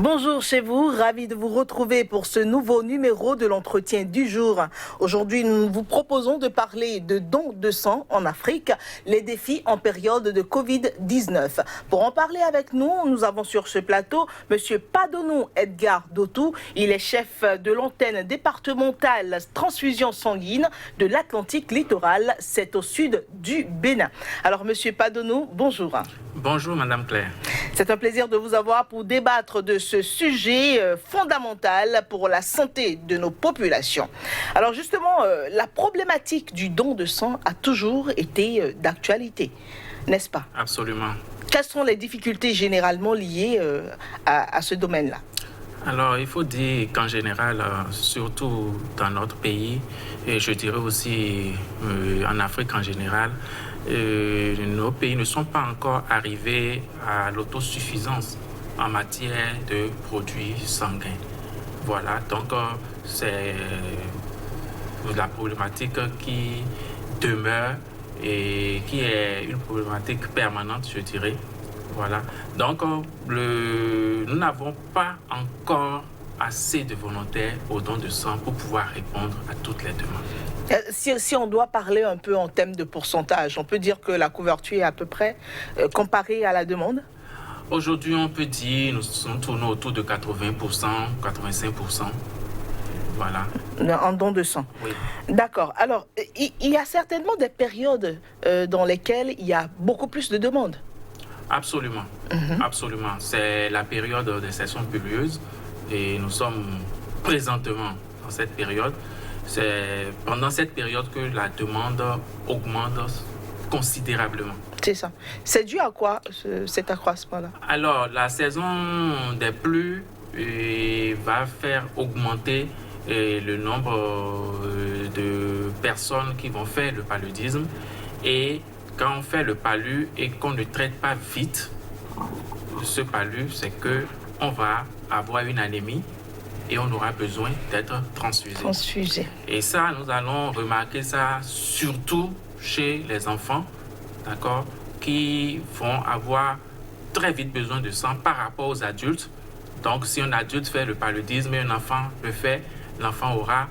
Bonjour chez vous, ravi de vous retrouver pour ce nouveau numéro de l'entretien du jour. Aujourd'hui, nous vous proposons de parler de dons de sang en Afrique, les défis en période de Covid-19. Pour en parler avec nous, nous avons sur ce plateau M. Padonou Edgar Dotou. Il est chef de l'antenne départementale transfusion sanguine de l'Atlantique littoral, c'est au sud du Bénin. Alors M. Padonou, bonjour. Bonjour Madame Claire. C'est un plaisir de vous avoir pour débattre de ce sujet fondamental pour la santé de nos populations. Alors justement, la problématique du don de sang a toujours été d'actualité, n'est-ce pas? Absolument. Quelles sont les difficultés généralement liées à ce domaine-là? Alors, il faut dire qu'en général, surtout dans notre pays, et je dirais aussi en Afrique en général, nos pays ne sont pas encore arrivés à l'autosuffisance en matière de produits sanguins. Voilà, donc c'est la problématique qui demeure et qui est une problématique permanente, je dirais. Voilà, donc nous n'avons pas encore assez de volontaires au don de sang pour pouvoir répondre à toutes les demandes. Si on doit parler un peu en termes de pourcentage, on peut dire que la couverture est à peu près comparée à la demande? Aujourd'hui, on peut dire nous sommes tournés autour de 80%, 85%. Voilà. En don de sang. Oui. D'accord. Alors, il y a certainement des périodes dans lesquelles il y a beaucoup plus de demandes. Absolument. Absolument. C'est la période des saisons pluvieuses et nous sommes présentement dans cette période. C'est pendant cette période que la demande augmente considérablement. C'est ça. C'est dû à quoi cet accroissement-là? Alors, la saison des pluies va faire augmenter le nombre de personnes qui vont faire le paludisme. Et quand on fait le palu et qu'on ne traite pas vite ce palu, c'est qu'on va avoir une anémie et on aura besoin d'être transfusé. Et ça, nous allons remarquer ça surtout chez les enfants, d'accord, qui vont avoir très vite besoin de sang par rapport aux adultes. Donc, si un adulte fait le paludisme et un enfant le fait, l'enfant aura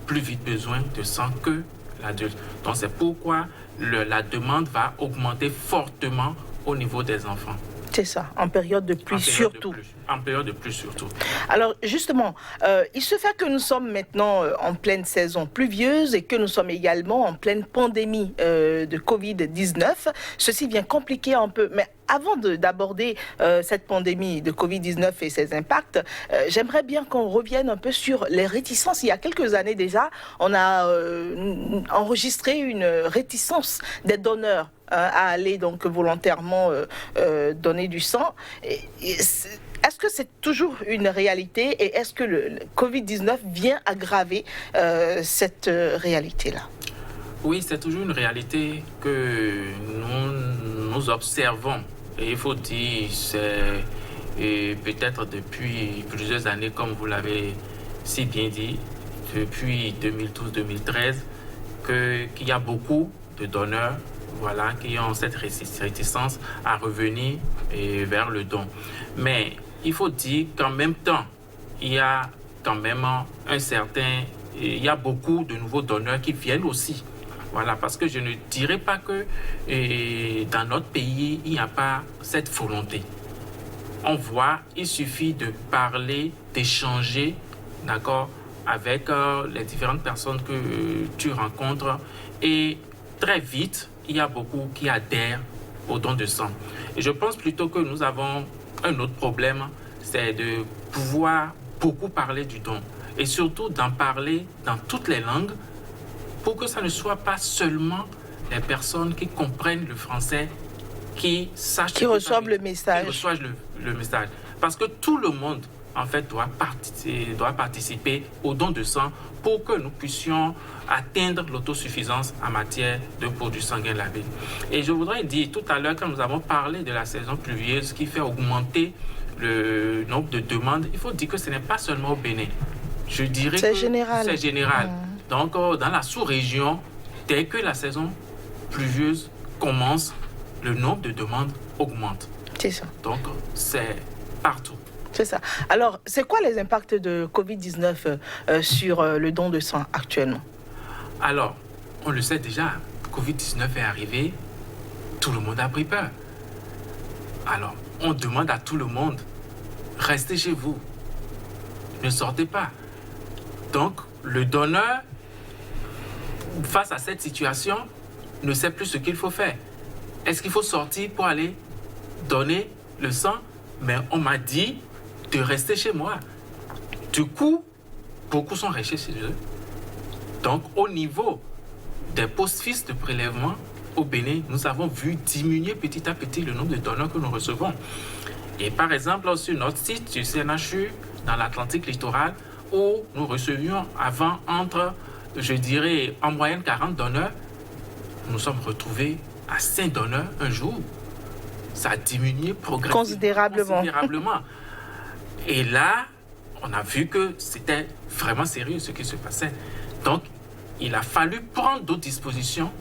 plus vite besoin de sang que l'adulte. Donc, c'est pourquoi la demande va augmenter fortement au niveau des enfants. C'est ça, en période de pluie surtout. En période de pluie surtout. Alors justement, il se fait que nous sommes maintenant en pleine saison pluvieuse et que nous sommes également en pleine pandémie de Covid-19. Ceci vient compliquer un peu, mais avant d'aborder cette pandémie de Covid-19 et ses impacts, j'aimerais bien qu'on revienne un peu sur les réticences. Il y a quelques années déjà, on a enregistré une réticence des donneurs à aller donc volontairement donner du sang. Est-ce que c'est toujours une réalité et est-ce que le Covid-19 vient aggraver cette réalité-là? Oui, c'est toujours une réalité que nous observons. Et il faut dire, c'est peut-être depuis plusieurs années, comme vous l'avez si bien dit, depuis 2012-2013, qu'il y a beaucoup de donneurs, voilà, qui ont cette réticence à revenir vers le don. Mais il faut dire qu'en même temps, il y a quand même il y a beaucoup de nouveaux donneurs qui viennent aussi. Voilà, parce que je ne dirais pas que dans notre pays, il n'y a pas cette volonté. On voit, il suffit de parler, d'échanger, d'accord, avec les différentes personnes que tu rencontres et très vite, il y a beaucoup qui adhèrent au don de sang. Et je pense plutôt que nous avons un autre problème, c'est de pouvoir beaucoup parler du don et surtout d'en parler dans toutes les langues pour que ça ne soit pas seulement les personnes qui comprennent le français qui sachent qui reçoivent le message. Qui reçoivent le message. Parce que tout le monde en fait doit participer au don de sang pour que nous puissions atteindre l'autosuffisance en matière de produits sanguins labés. Et je voudrais dire tout à l'heure, quand nous avons parlé de la saison pluvieuse qui fait augmenter le nombre de demandes, il faut dire que ce n'est pas seulement au Bénin. Je dirais que c'est général. Donc, dans la sous-région, dès que la saison pluvieuse commence, le nombre de demandes augmente. C'est ça. Donc, c'est partout. C'est ça. Alors, c'est quoi les impacts de Covid-19 sur le don de sang actuellement? Alors, on le sait déjà, Covid-19 est arrivé, tout le monde a pris peur. Alors, on demande à tout le monde, restez chez vous, ne sortez pas. Donc, le donneur, face à cette situation, ne sait plus ce qu'il faut faire. Est-ce qu'il faut sortir pour aller donner le sang? Mais on m'a dit de rester chez moi. Du coup, beaucoup sont restés chez eux. Donc, au niveau des postes de prélèvement au Bénin, nous avons vu diminuer petit à petit le nombre de donneurs que nous recevons. Et par exemple, sur notre site du CNHU, dans l'Atlantique littoral, où nous recevions avant entre, je dirais, en moyenne 40 donneurs, nous sommes retrouvés à 5 donneurs un jour. Ça a diminué considérablement. Et là, on a vu que c'était vraiment sérieux ce qui se passait. Donc, il a fallu prendre d'autres dispositions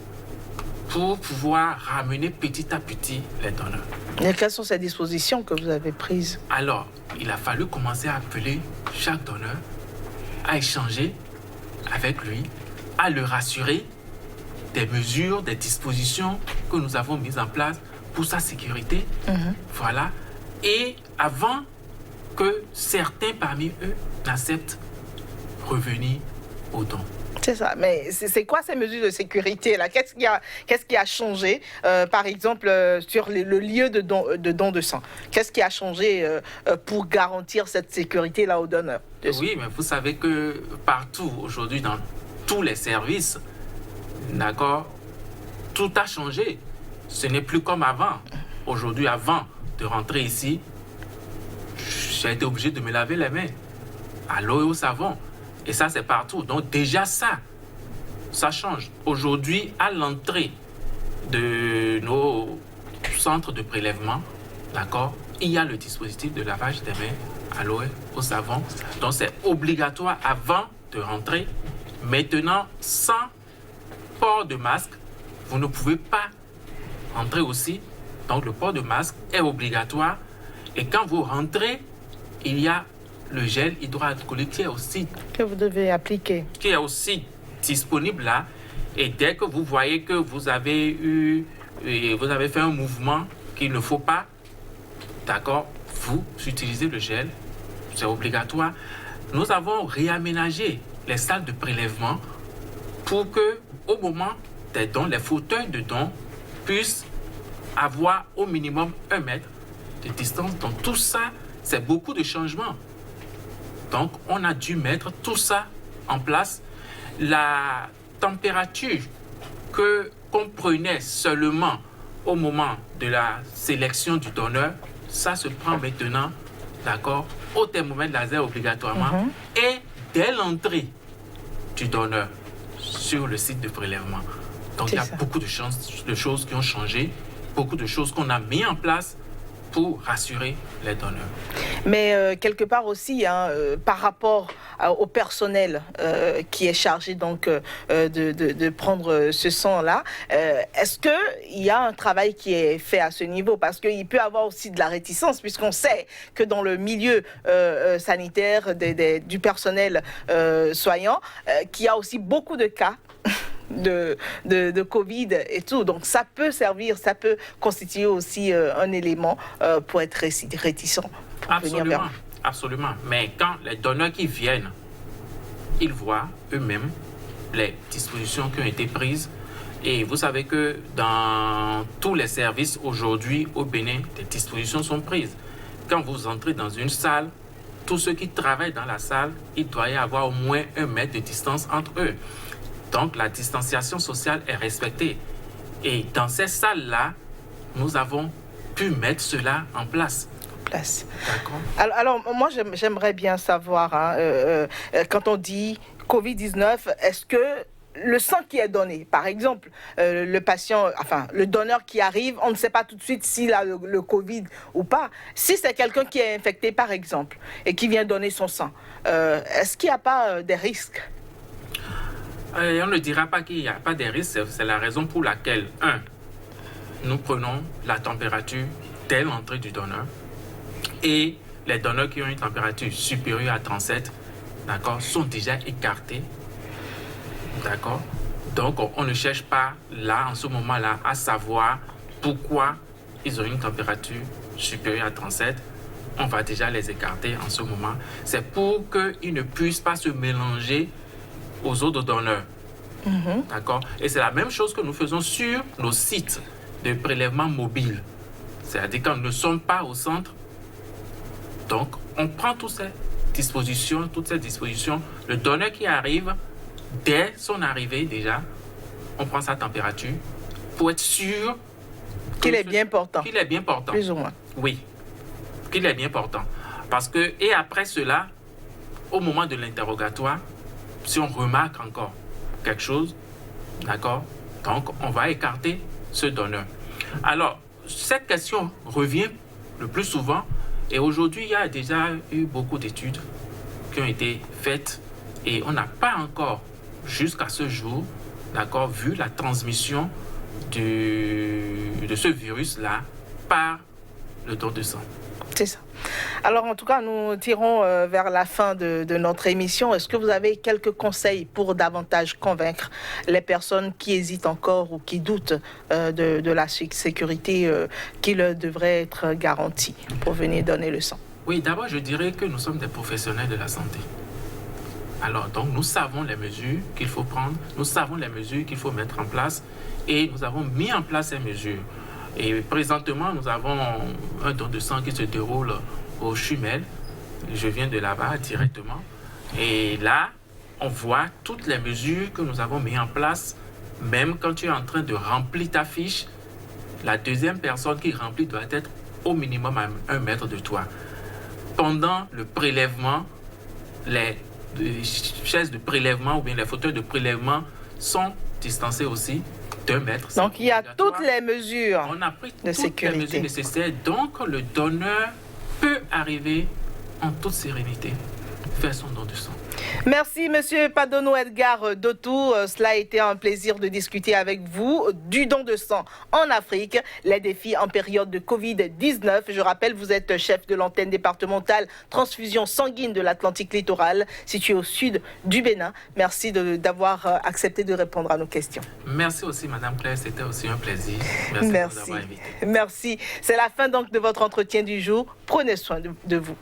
pour pouvoir ramener petit à petit les donneurs. Et quelles sont ces dispositions que vous avez prises? Alors, il a fallu commencer à appeler chaque donneur, à échanger avec lui, à le rassurer des mesures, des dispositions que nous avons mises en place pour sa sécurité. Voilà. Et avant que certains parmi eux n'acceptent revenir au don. C'est ça. Mais c'est quoi ces mesures de sécurité là? Qu'est-ce qui a changé, par exemple, sur le lieu de don de sang? Qu'est-ce qui a changé pour garantir cette sécurité là aux donneurs? Oui, mais vous savez que partout aujourd'hui, dans tous les services, d'accord, tout a changé. Ce n'est plus comme avant. Aujourd'hui, avant de rentrer ici, j'ai été obligé de me laver les mains à l'eau et au savon. Et ça, c'est partout. Donc déjà ça change. Aujourd'hui, à l'entrée de nos centres de prélèvement, d'accord, il y a le dispositif de lavage des mains à l'eau et au savon. Donc c'est obligatoire avant de rentrer. Maintenant, sans port de masque, vous ne pouvez pas entrer aussi. Donc le port de masque est obligatoire. Et quand vous rentrez, il y a le gel hydroalcoolique qui est aussi... que vous devez appliquer. Qui est aussi disponible là. Et dès que vous voyez que vous avez fait un mouvement qu'il ne faut pas, d'accord, vous utilisez le gel. C'est obligatoire. Nous avons réaménagé les salles de prélèvement pour que, au moment des dons, les fauteuils de dons puissent avoir au minimum 1 mètre de distance. Donc tout ça, c'est beaucoup de changements. Donc on a dû mettre tout ça en place. La température qu'on prenait seulement au moment de la sélection du donneur, ça se prend maintenant, d'accord, au thermomètre laser obligatoirement et dès l'entrée du donneur sur le site de prélèvement. Donc il y a beaucoup de choses qui ont changé, beaucoup de choses qu'on a mis en place pour rassurer les donneurs. Mais quelque part aussi, par rapport au personnel qui est chargé donc de prendre ce sang-là, est-ce qu'il y a un travail qui est fait à ce niveau? Parce qu'il peut y avoir aussi de la réticence, puisqu'on sait que dans le milieu sanitaire du personnel soignant, qu'il y a aussi beaucoup de cas de Covid et tout. Donc ça peut servir, ça peut constituer aussi un élément pour être réticent. Absolument. Mais quand les donneurs qui viennent, ils voient eux-mêmes les dispositions qui ont été prises. Et vous savez que dans tous les services aujourd'hui au Bénin, des dispositions sont prises. Quand vous entrez dans une salle, tous ceux qui travaillent dans la salle, il doit y avoir au moins 1 mètre de distance entre eux. Donc, la distanciation sociale est respectée. Et dans ces salles-là, nous avons pu mettre cela en place. D'accord. Alors, moi, j'aimerais bien savoir, quand on dit Covid-19, est-ce que le sang qui est donné, par exemple, le patient, enfin, le donneur qui arrive, on ne sait pas tout de suite s'il a le Covid ou pas. Si c'est quelqu'un qui est infecté, par exemple, et qui vient donner son sang, est-ce qu'il n'y a pas des risques? On ne dira pas qu'il n'y a pas de risques. C'est la raison pour laquelle, nous prenons la température dès l'entrée du donneur et les donneurs qui ont une température supérieure à 37, d'accord, sont déjà écartés. D'accord? Donc, on ne cherche pas là, en ce moment-là, à savoir pourquoi ils ont une température supérieure à 37. On va déjà les écarter en ce moment. C'est pour qu'ils ne puissent pas se mélanger aux autres donneurs. D'accord? Et c'est la même chose que nous faisons sur nos sites de prélèvement mobile. C'est-à-dire quand nous ne sommes pas au centre, donc on prend toutes ces dispositions, le donneur qui arrive, dès son arrivée déjà, on prend sa température pour être sûr qu'il est bien portant. Qu'il est bien portant. Plus ou moins. Oui, qu'il est bien portant. Parce que, et après cela, au moment de l'interrogatoire, si on remarque encore quelque chose, d'accord, donc on va écarter ce donneur. Alors, cette question revient le plus souvent et aujourd'hui, il y a déjà eu beaucoup d'études qui ont été faites et on n'a pas encore, jusqu'à ce jour, d'accord, vu la transmission de ce virus-là par le don de sang. C'est ça. Alors, en tout cas, nous tirons vers la fin de notre émission. Est-ce que vous avez quelques conseils pour davantage convaincre les personnes qui hésitent encore ou qui doutent de la sécurité qui leur devrait être garantie pour venir donner le sang? Oui, d'abord, je dirais que nous sommes des professionnels de la santé. Alors, donc, nous savons les mesures qu'il faut prendre, nous savons les mesures qu'il faut mettre en place et nous avons mis en place ces mesures. Et présentement, nous avons un don de sang qui se déroule au Chumel. Je viens de là-bas directement. Et là, on voit toutes les mesures que nous avons mises en place. Même quand tu es en train de remplir ta fiche, la deuxième personne qui remplit doit être au minimum à 1 mètre de toi. Pendant le prélèvement, les chaises de prélèvement ou bien les fauteuils de prélèvement sont distancés aussi d'1 mètre. Donc il y a toutes les mesures on a pris de toutes sécurité les mesures nécessaires. Donc le donneur peut arriver en toute sérénité faire son don de sang. Merci, Monsieur Padono Edgar Dotou. Cela a été un plaisir de discuter avec vous du don de sang en Afrique, les défis en période de Covid-19. Je rappelle, vous êtes chef de l'antenne départementale transfusion sanguine de l'Atlantique littoral, située au sud du Bénin. Merci d'avoir accepté de répondre à nos questions. Merci aussi, Madame Claire. C'était aussi un plaisir. Merci de nous avoir invités. Merci. C'est la fin donc de votre entretien du jour. Prenez soin de vous.